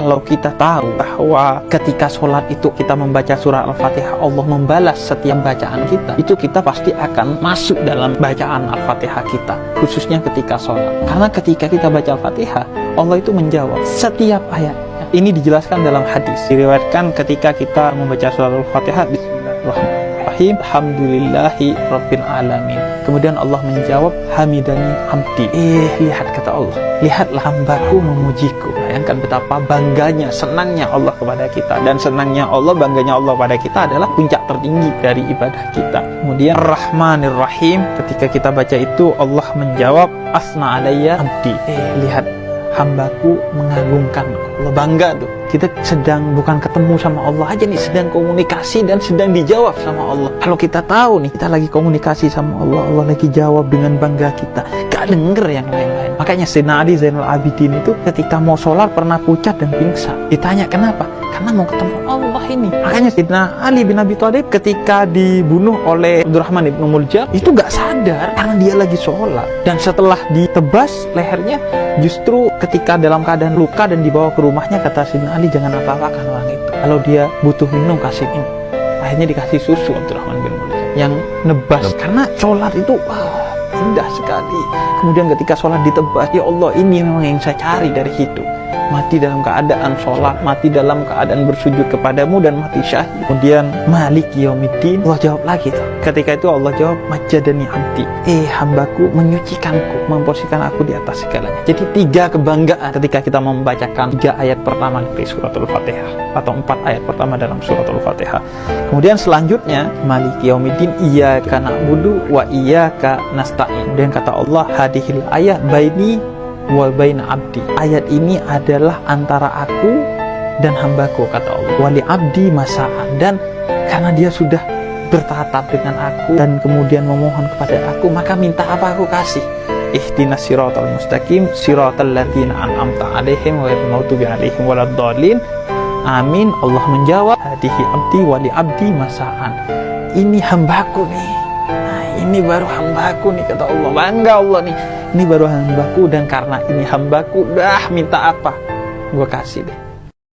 Kalau kita tahu bahwa ketika sholat itu kita membaca surah Al-Fatihah, Allah membalas setiap bacaan kita, itu kita pasti akan masuk dalam bacaan Al-Fatihah kita, khususnya ketika sholat. Karena ketika kita baca Al-Fatihah, Allah itu menjawab setiap ayatnya. Ini dijelaskan dalam hadis, diriwayatkan ketika kita membaca surah Al-Fatihah, Bismillahirrahmanirrahim, Alhamdulillahi Rabbil Alamin. Kemudian Allah menjawab, Hamidani Abdi. Lihat kata Allah, lihatlah hambaku memujiku. Bayangkan betapa bangganya, senangnya Allah kepada kita. Dan senangnya Allah, bangganya Allah pada kita adalah puncak tertinggi dari ibadah kita. Kemudian Ar-Rahmanir-Rahim, ketika kita baca itu Allah menjawab, Asna alayya abdi. Lihat hambaku mengagungkanku. Allah bangga tuh. Kita sedang bukan ketemu sama Allah aja nih, sedang komunikasi dan sedang dijawab sama Allah. Kalau kita tahu nih, kita lagi komunikasi sama Allah, Allah lagi jawab dengan bangga kita, gak denger yang lain-lain. Makanya Sayyidina Ali Zainul Abidin itu ketika mau sholat pernah pucat dan pingsan. Ditanya kenapa? Karena mau ketemu Allah ini. Makanya Sayyidina Ali bin Abi Thalib ketika dibunuh oleh Abdurrahman ibn Muljam itu gak sadar karena dia lagi sholat. Dan setelah ditebas lehernya, justru ketika dalam keadaan luka dan dibawa ke rumahnya, kata Sayyidina Ali, jangan apa-apakan orang itu. Kalau dia butuh minum, kasih minum. Akhirnya dikasih susu Abdurrahman bin Muljam yang nebas. Karena sholat itu indah sekali. Kemudian ketika sholat ditebas, ya Allah, ini memang yang saya cari dari hidup. Mati dalam keadaan sholat, mati dalam keadaan bersujud kepadamu, dan mati syahid. Kemudian Maliki Yaumiddin, Allah jawab lagi tuh. Ketika itu Allah jawab, Majjadani Abdi. Hambaku menyucikanku, memposisikan aku di atas segalanya. Jadi 3 kebanggaan ketika kita membacakan 3 ayat pertama dari suratul Fatihah, atau 4 ayat pertama dalam suratul Fatihah. Kemudian selanjutnya Maliki Yaumiddin, Iyyaka na'budu wa iyyaka nasta'in. Kemudian kata Allah, hadihil ayat baini wa baina abdi. Ayat ini adalah antara aku dan hambaku, kata Allah. Wali abdi masa'an, dan karena dia sudah bertatap dengan aku dan kemudian memohon kepada aku, maka minta apa aku kasih. Ihdinas siratal mustaqim, siratal ladzina an'amta 'alaihim ghairil maghdubi 'alaihim waladdallin. Amin. Allah menjawab, hadihi abdi wali abdi masa'an. Ini hambaku nih. Nah, ini baru hambaku nih, kata Allah. Bangga Allah nih. Ini baru hambaku, dan karena ini hambaku, minta apa? Gua kasih deh.